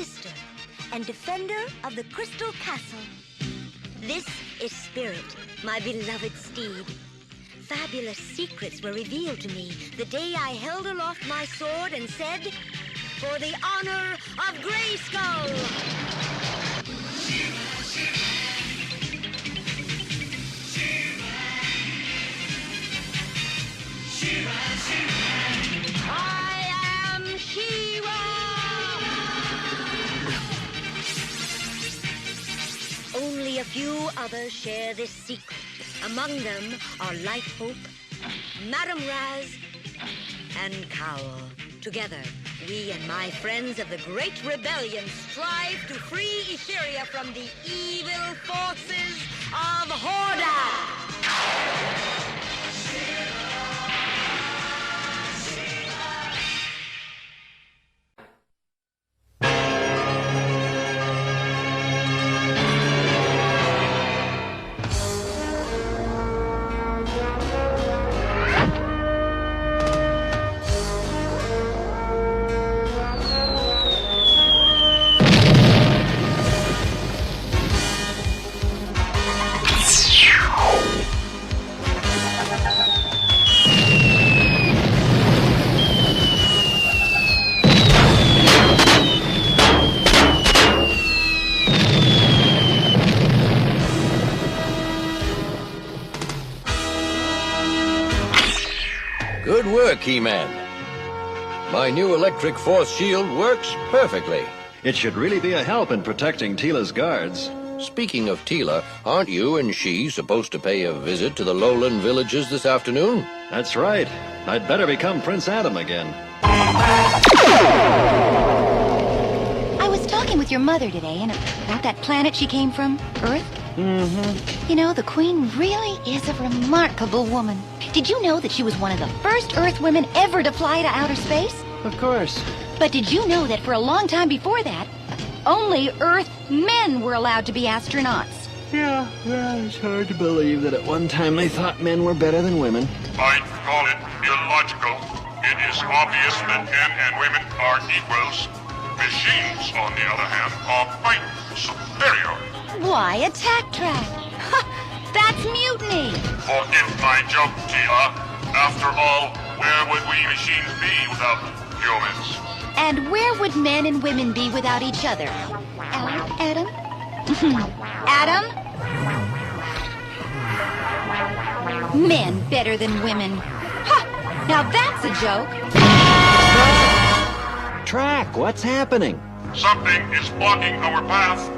sister and defender of the Crystal Castle. This is Spirit, my beloved steed. Fabulous secrets were revealed to me the day I held aloft my sword and said, "For the honor of Grayskull!" I am She-Ra! Only a few others share this secret. Among them are Lighthope, Madame Raz, and Cowl. Together, we and my friends of the Great Rebellion strive to free Etheria from the evil forces of Horda! Good work, He-Man. My new electric force shield works perfectly. It should really be a help in protecting Teela's guards. Speaking of Teela, aren't you and she supposed to pay a visit to the lowland villages this afternoon? That's right. I'd better become Prince Adam again. I was talking with your mother today and about that planet she came from, Earth. Mm-hmm. You know, the Queen really is a remarkable woman. Did you know that she was one of the first Earth women ever to fly to outer space? Of course. But did you know that for a long time before that, only Earth men were allowed to be astronauts? Yeah, it's hard to believe that at one time they thought men were better than women. I'd call it illogical. It is obvious that men and women are equals. Machines, on the other hand, are quite superior. Why, attack track? Ha! That's mutiny! Forgive my joke, Teela. After all, where would we machines be without humans? And where would men and women be without each other? Adam? Adam? Men better than women. Ha! Now that's a joke. Track, what's happening? Something is blocking our path.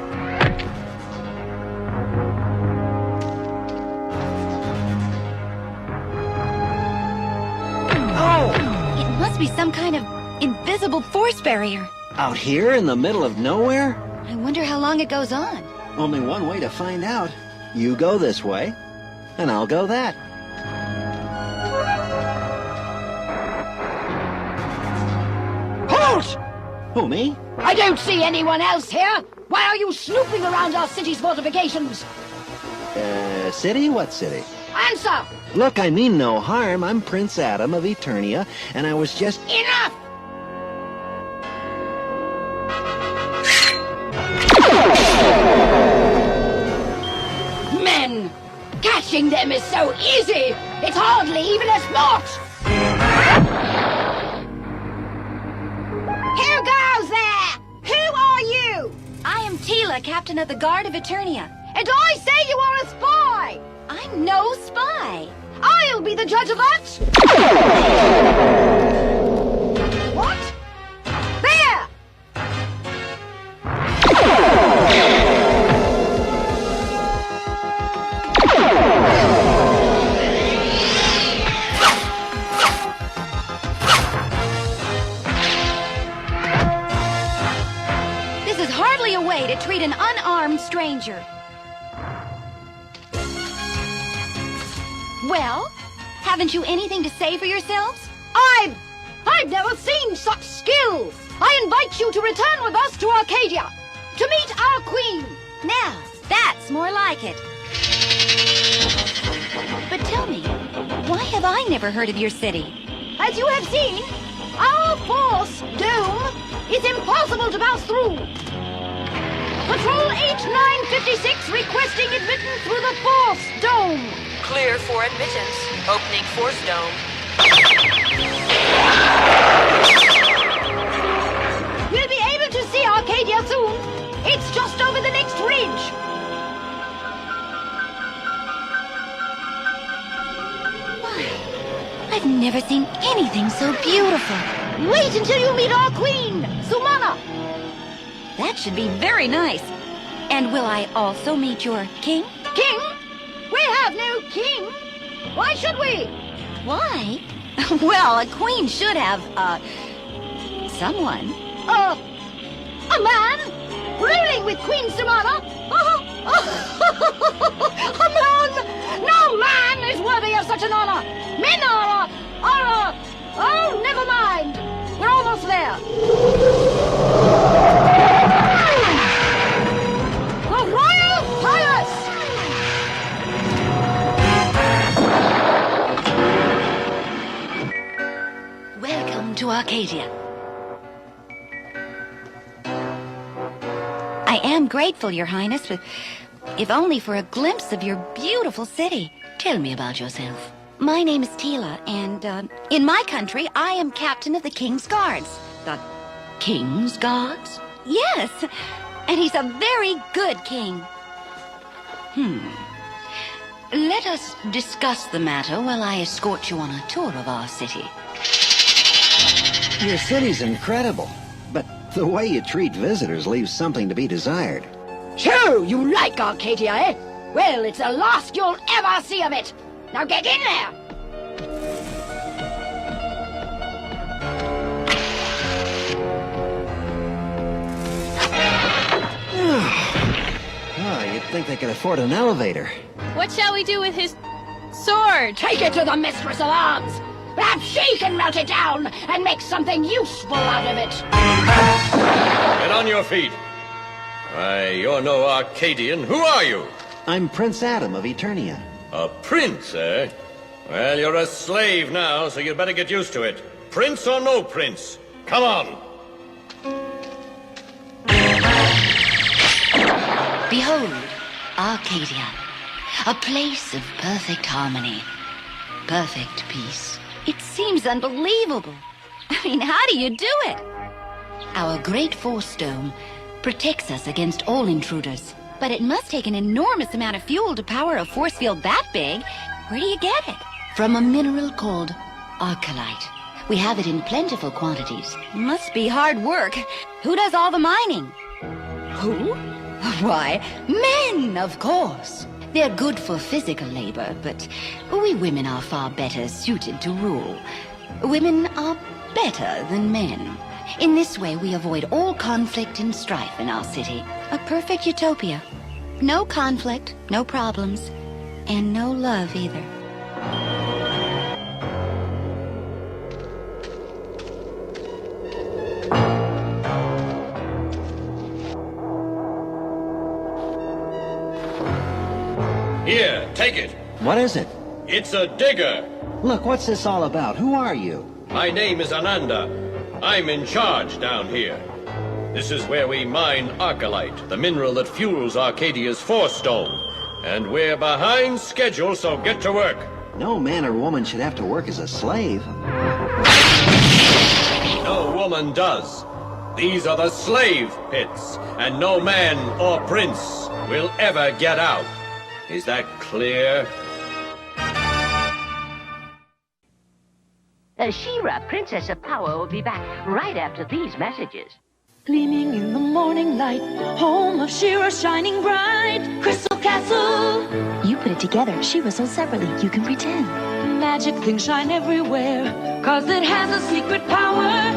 It must be some kind of invisible force barrier. Out here in the middle of nowhere? I wonder how long it goes on. Only one way to find out. You go this way, and I'll go that. Halt! Who, me? I don't see anyone else here. Why are you snooping around our city's fortifications? City? What city? Answer! Look, I mean no harm. I'm Prince Adam of Eternia, and I was just... Enough! Men! Catching them is so easy! It's hardly even a sport! Who goes there? Who are you? I am Teela, Captain of the Guard of Eternia. And I say you are a spy! I'm no spy. I'll be the judge of that! What? There! This is hardly a way to treat an unarmed stranger. Well, haven't you anything to say for yourselves? I've never seen such skill! I invite you to return with us to Arcadia, to meet our queen! Now, that's more like it. But tell me, why have I never heard of your city? As you have seen, Our force dome is impossible to pass through. Patrol 8956 requesting admittance through the force dome. Clear for admittance. Opening force dome. We'll be able to see Arcadia soon. It's just over the next ridge. I've never seen anything so beautiful. Wait until you meet our queen, Sumana. That should be very nice. And will I also meet your king? King? We have no king. Why should we? Well, a queen should have, someone. A man? Ruling with Queen Sumana? A man? No man is worthy of such an honor. Men are, oh, never mind. We're almost there. The Royal Palace! Welcome to Arcadia. I am grateful, Your Highness, if only for a glimpse of your beautiful city. Tell me about yourself. My name is Teela, and in my country, I am captain of the King's Guards. The King's Guards? Yes, and he's a very good king. Let us discuss the matter while I escort you on a tour of our city. Your city's incredible, but the way you treat visitors leaves something to be desired. So, you like Arcadia, eh? Well, it's the last you'll ever see of it. Now get in there! Oh, you'd think they could afford an elevator. What shall we do with his sword? Take it to the Mistress of Arms! Perhaps she can melt it down and make something useful out of it! Get on your feet. Why, you're no Arcadian. Who are you? I'm Prince Adam of Eternia. A prince, eh? Well, you're a slave now, so you'd better get used to it. Prince or no prince? Come on. Behold, Arcadia, a place of perfect harmony, perfect peace. It seems unbelievable. I mean, how do you do it? Our great force dome protects us against all intruders. But it must take an enormous amount of fuel to power a force field that big. Where do you get it? From a mineral called Arcalite. We have it in plentiful quantities. Must be hard work. Who does all the mining? Who? Why, men, of course. They're good for physical labor, but we women are far better suited to rule. Women are better than men. In this way, we avoid all conflict and strife in our city. A perfect utopia. No conflict, no problems, and no love either. Here, take it. What is it? It's a digger. Look, what's this all about? Who are you? My name is Ananda. I'm in charge down here. This is where we mine Arcalite, the mineral that fuels Arcadia's force dome. And we're behind schedule, so get to work. No man or woman should have to work as a slave. No woman does. These are the slave pits, and no man or prince will ever get out. Is that clear? She-Ra, Princess of Power, will be back right after these messages. Gleaming in the morning light, home of She-Ra shining bright, Crystal Castle. You put it together, She-Ra sold separately, you can pretend. Magic things shine everywhere, cause it has a secret power.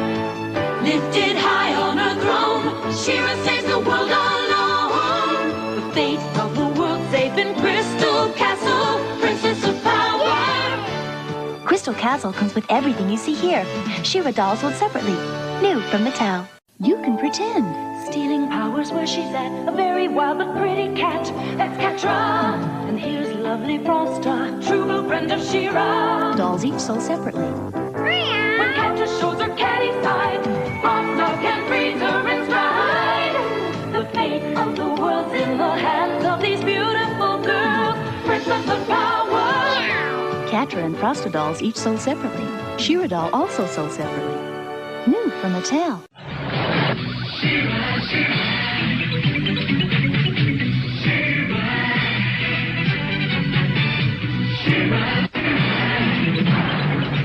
Lifted high on her throne, She-Ra saves the world alone. The fate of the world safe in Crystal Castle, Princess of Power. Crystal Castle comes with everything you see here. She-Ra dolls sold separately, new from Mattel. You can pretend. Stealing powers where she's at, a very wild but pretty cat. That's Catra. And here's lovely Frosta, true blue friend of She-Ra. Dolls each sold separately. When Catra shows her cat. Catra and Frosta dolls each sold separately. Shira doll also sold separately. New from Mattel.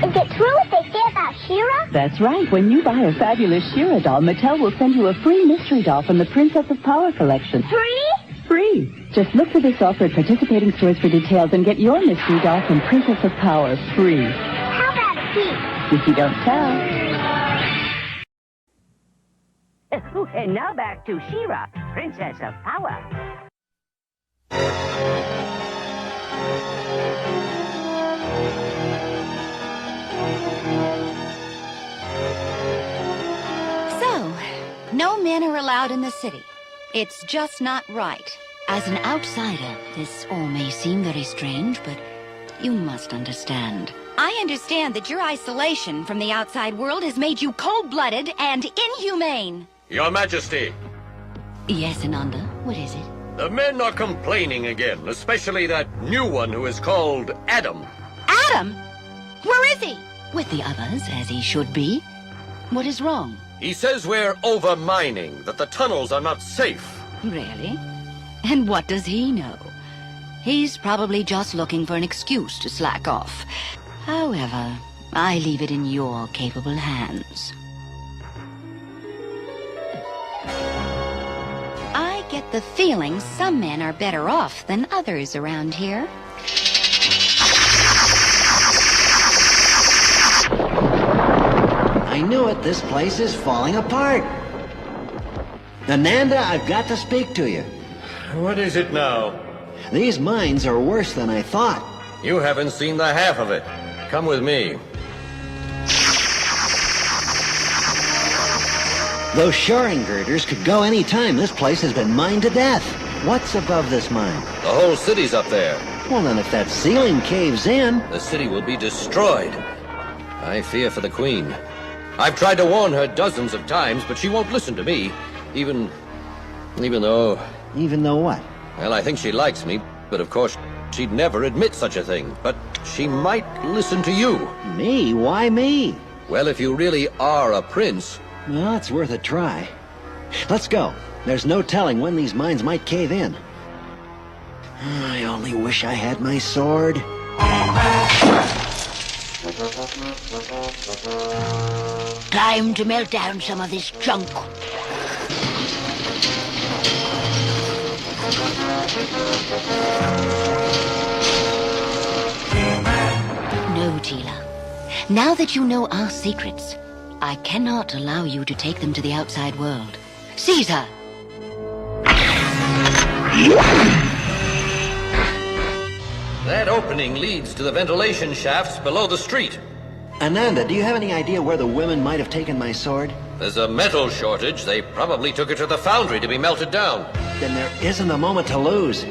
Is it true what they say about Shira? That's right. When you buy a fabulous Shira doll, Mattel will send you a free mystery doll from the Princess of Power collection. Free? Free. Just look for this offer at participating stores for details and get your mystery doll from Princess of Power free. How about a piece? If you don't tell. And now back to Shira, Princess of Power. So, no men are allowed in the city. It's just not right. As an outsider, this all may seem very strange, but you must understand. I understand that your isolation from the outside world has made you cold-blooded and inhumane. Your Majesty. Yes, Ananda, what is it? The men are complaining again, especially that new one who is called Adam. Adam? Where is he? With the others, as he should be. What is wrong? He says we're over-mining, that the tunnels are not safe. Really? And what does he know? He's probably just looking for an excuse to slack off. However, I leave it in your capable hands. I get the feeling some men are better off than others around here. I knew it. This place is falling apart. Ananda, I've got to speak to you. What is it now? These mines are worse than I thought. You haven't seen the half of it. Come with me. Those shoring girders could go any time. This place has been mined to death. What's above this mine? The whole city's up there. Well, then if that ceiling caves in... The city will be destroyed. I fear for the Queen. I've tried to warn her dozens of times, but she won't listen to me. Even though... Even though what? Well, I think she likes me, but of course, she'd never admit such a thing. But she might listen to you. Me? Why me? Well, if you really are a prince... Well, it's worth a try. Let's go. There's no telling when these mines might cave in. I only wish I had my sword. Time to melt down some of this junk. No, Teela. Now that you know our secrets, I cannot allow you to take them to the outside world. Seize her! That opening leads to the ventilation shafts below the street. Ananda, do you have any idea where the women might have taken my sword? There's a metal shortage. They probably took it to the foundry to be melted down. Then there isn't a moment to lose.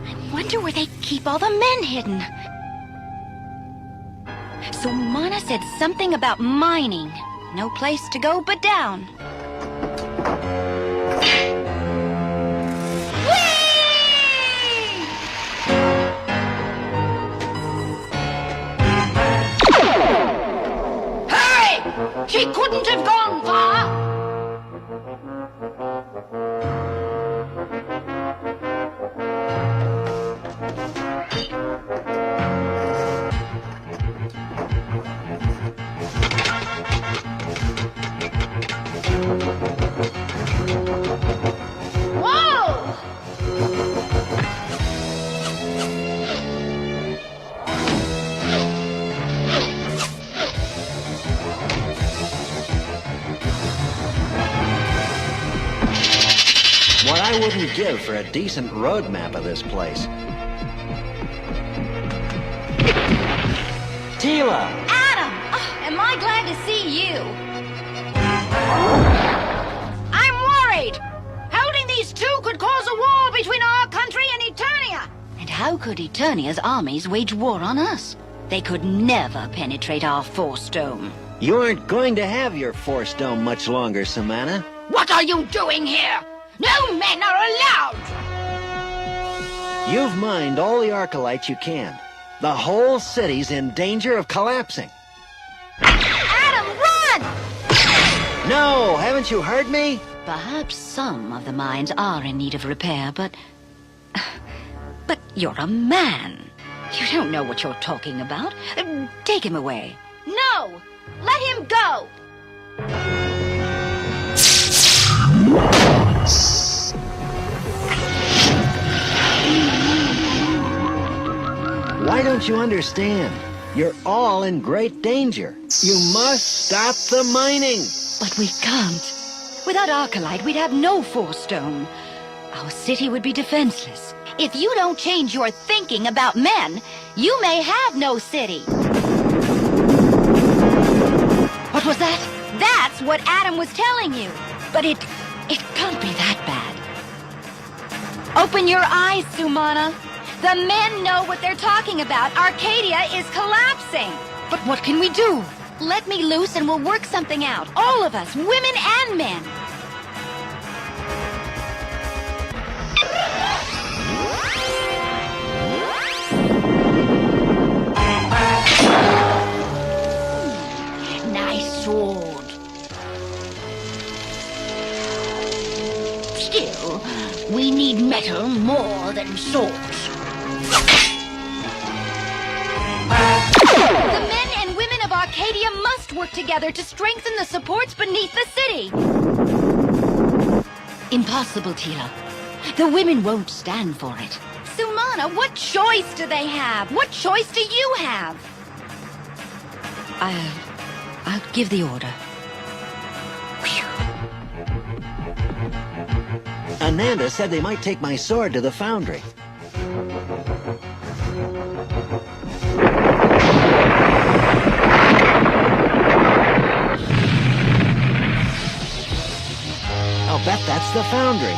I wonder where they keep all the men hidden. So Mana said something about mining. No place to go but down. Hurry! She couldn't have gone far! What I wouldn't give for a decent road map of this place. Teela! Adam! Oh, am I glad to see you? I'm worried! Holding these two could cause a war between our country and Eternia! And how could Eternia's armies wage war on us? They could never penetrate our force dome. You aren't going to have your force dome much longer, Samantha. What are you doing here? No men are allowed! You've mined all the Arcalites you can. The whole city's in danger of collapsing. Adam, run! No, haven't you heard me? Perhaps some of the mines are in need of repair, but you're a man. You don't know what you're talking about. Take him away. No! Let him go! Why don't you understand? You're all in great danger. You must stop the mining. But we can't. Without Arcalite, we'd have no force dome. Our city would be defenseless. If you don't change your thinking about men, you may have no city. What was that? That's what Adam was telling you. But it can't be that bad. Open your eyes, Sumana. The men know what they're talking about. Arcadia is collapsing. But what can we do? Let me loose and we'll work something out. All of us, women and men. Nice sword. Still, we need metal more than swords. The men and women of Arcadia must work together to strengthen the supports beneath the city. Impossible, Teela. The women won't stand for it. Sumana, what choice do they have? What choice do you have? I'll give the order. Ananda said they might take my sword to the foundry. I'll bet that's the foundry.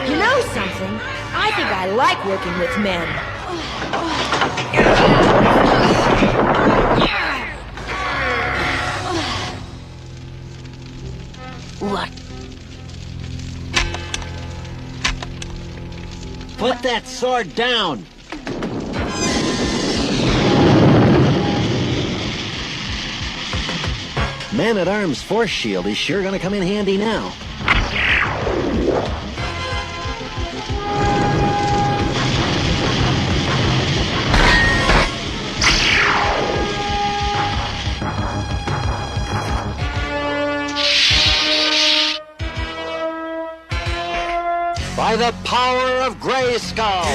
You know something? I think I like working with men. What? Put that sword down! Man-at-Arms force shield is sure gonna come in handy now. By the power of Grayskull!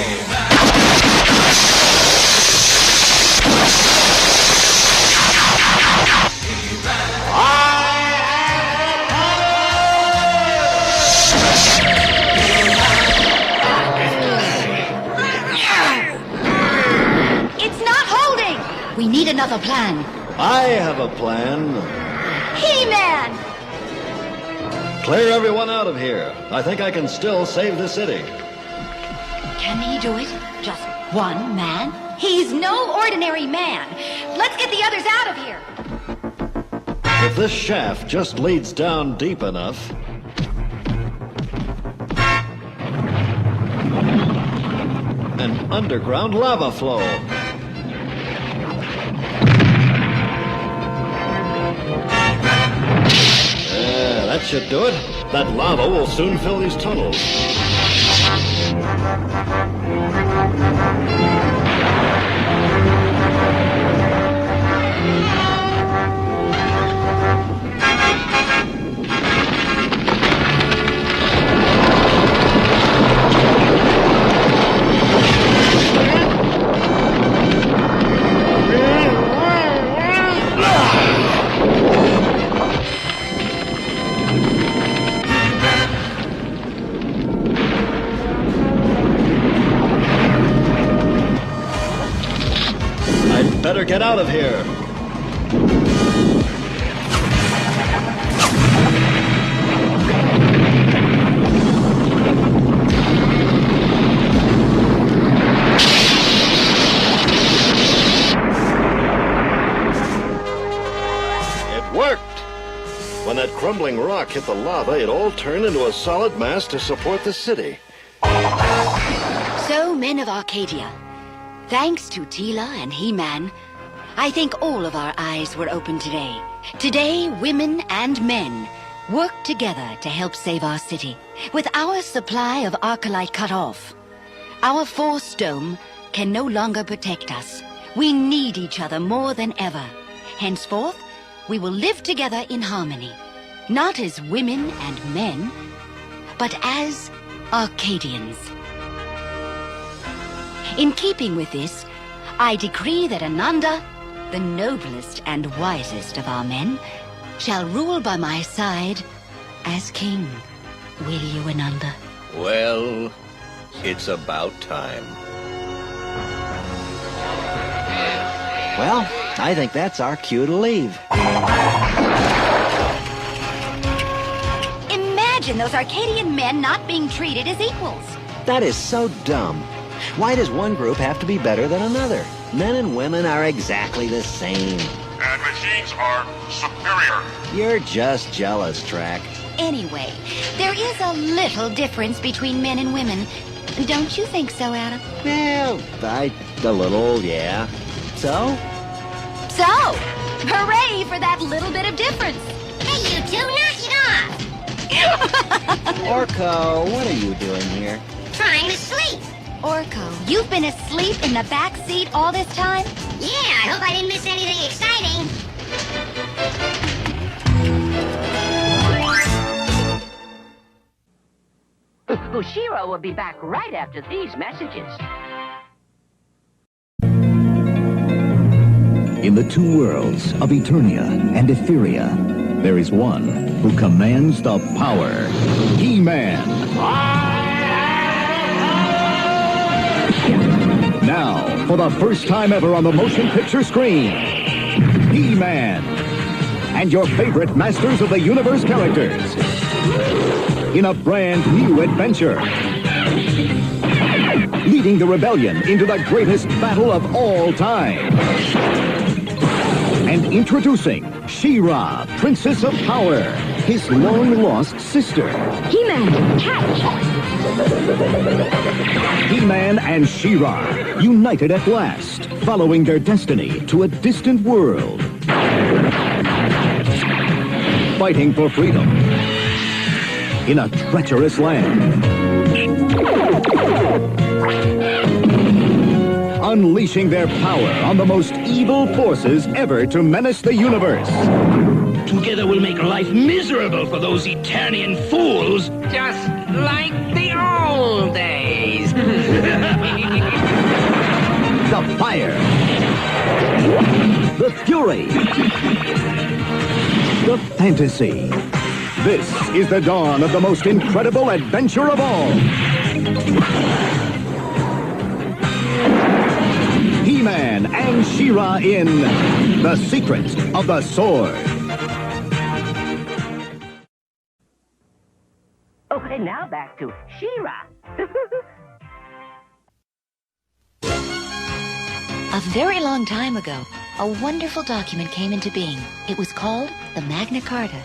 It's not holding! We need another plan. I have a plan. He-Man! Clear everyone out of here. I think I can still save the city. Can he do it? Just one man? He's no ordinary man. Let's get the others out of here. If this shaft just leads down deep enough... An underground lava flow. That should do it. That lava will soon fill these tunnels. Better get out of here. crumbling rock hit the lava, it all turned into a solid mass to support the city. So, men of Arcadia, thanks to Teela and He-Man, I think all of our eyes were open today. Today, women and men work together to help save our city. With our supply of Arcalite cut off, our force dome can no longer protect us. We need each other more than ever. Henceforth, we will live together in harmony, not as women and men, but as Arcadians. In keeping with this, I decree that Ananda, the noblest and wisest of our men, shall rule by my side as king. Will you, Ananda? Well, it's about time. Well, I think that's our cue to leave. Imagine those Arcadian men not being treated as equals. That is so dumb. Why does one group have to be better than another? Men and women are exactly the same. And machines are superior. You're just jealous, Track. Anyway, there is a little difference between men and women. Don't you think so, Adam? Well, a little, yeah. So? So, hooray for that little bit of difference. Hey, you two, knock it off! Orko, what are you doing here? Trying to sleep. Orko, you've been asleep in the back seat all this time? Yeah, I hope I didn't miss anything exciting. Shiro will be back right after these messages. In the two worlds of Eternia and Etheria, there is one who commands the power. He-Man. Now, for the first time ever on the motion picture screen, He-Man and your favorite Masters of the Universe characters in a brand new adventure, leading the rebellion into the greatest battle of all time. And introducing She-Ra, Princess of Power, his long-lost sister. He-Man, catch! He-Man and She-Ra, united at last, following their destiny to a distant world. Fighting for freedom in a treacherous land. Unleashing their power on the most evil forces ever to menace the universe. Together we'll make life miserable for those Eternian fools. Just like the old days. The fire. The fury. The fantasy. This is the dawn of the most incredible adventure of all. He-Man and She-Ra in The Secret of the Sword. Oh, and now back to She-Ra. A very long time ago, a wonderful document came into being. It was called the Magna Carta.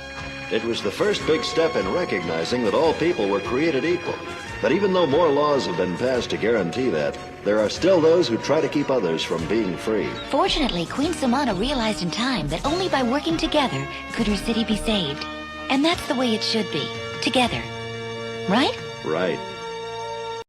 It was the first big step in recognizing that all people were created equal. But even though more laws have been passed to guarantee that, there are still those who try to keep others from being free. Fortunately, Queen Samana realized in time that only by working together could her city be saved. And that's the way it should be. Together. Right? Right.